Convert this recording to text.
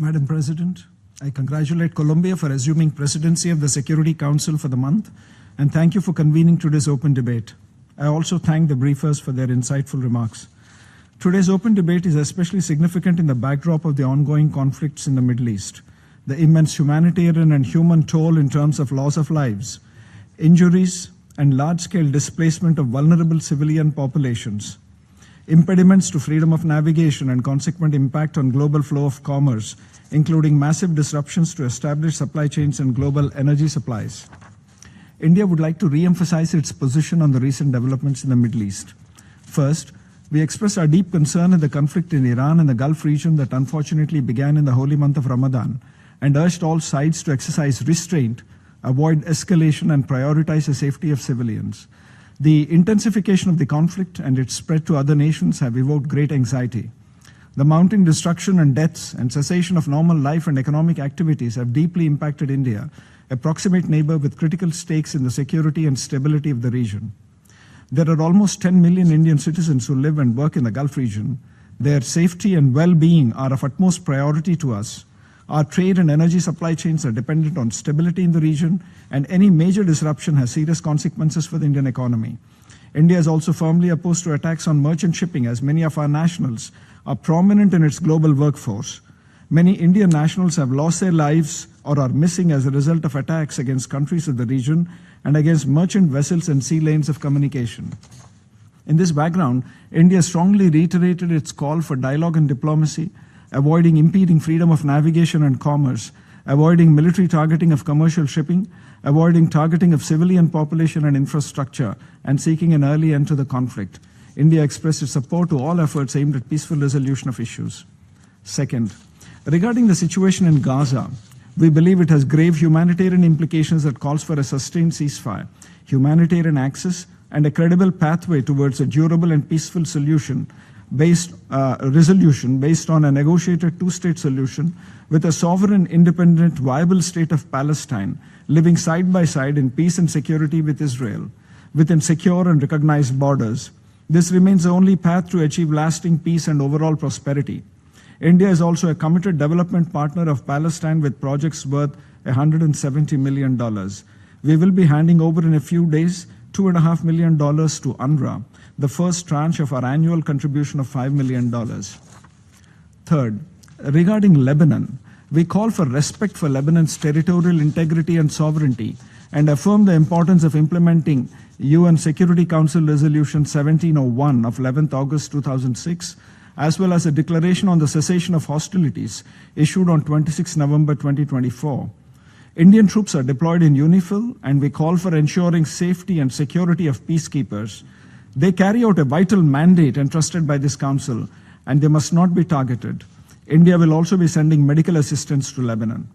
Madam President, I congratulate Colombia for assuming presidency of the Security Council for the month, and thank you for convening today's open debate. I also thank the briefers for their insightful remarks. Today's open debate is especially significant in the backdrop of the ongoing conflicts in the Middle East, the immense humanitarian and human toll in terms of loss of lives, injuries, and large-scale displacement of vulnerable civilian populations, impediments to freedom of navigation and consequent impact on global flow of commerce, including massive disruptions to established supply chains and global energy supplies. India would like to re-emphasize its position on the recent developments in the Middle East. First, we express our deep concern at the conflict in Iran and the Gulf region that unfortunately began in the holy month of Ramadan, and urged all sides to exercise restraint, avoid escalation, and prioritize the safety of civilians. The intensification of the conflict and its spread to other nations have evoked great anxiety. The mounting destruction and deaths and cessation of normal life and economic activities have deeply impacted India, a proximate neighbor with critical stakes in the security and stability of the region. There are almost 10 million Indian citizens who live and work in the Gulf region. Their safety and well-being are of utmost priority to us. Our trade and energy supply chains are dependent on stability in the region, and any major disruption has serious consequences for the Indian economy. India is also firmly opposed to attacks on merchant shipping, as many of our nationals are prominent in its global workforce. Many Indian nationals have lost their lives or are missing as a result of attacks against countries of the region and against merchant vessels and sea lanes of communication. In this background, India strongly reiterated its call for dialogue and diplomacy, avoiding impeding freedom of navigation and commerce, avoiding military targeting of commercial shipping, avoiding targeting of civilian population and infrastructure, and seeking an early end to the conflict. India expressed its support to all efforts aimed at peaceful resolution of issues. Second, regarding the situation in Gaza, we believe it has grave humanitarian implications that calls for a sustained ceasefire, humanitarian access, and a credible pathway towards a durable and peaceful resolution based on a negotiated two-state solution with a sovereign, independent, viable state of Palestine living side by side in peace and security with Israel, within secure and recognized borders. This remains the only path to achieve lasting peace and overall prosperity. India is also a committed development partner of Palestine with projects worth $170 million. We will be handing over in a few days $2.5 million to UNRWA, the first tranche of our annual contribution of $5 million. Third, regarding Lebanon, we call for respect for Lebanon's territorial integrity and sovereignty and affirm the importance of implementing UN Security Council Resolution 1701 of 11th August 2006, as well as a declaration on the cessation of hostilities issued on 26 November 2024. Indian troops are deployed in UNIFIL, and we call for ensuring safety and security of peacekeepers. They carry out a vital mandate entrusted by this council, and they must not be targeted. India will also be sending medical assistance to Lebanon.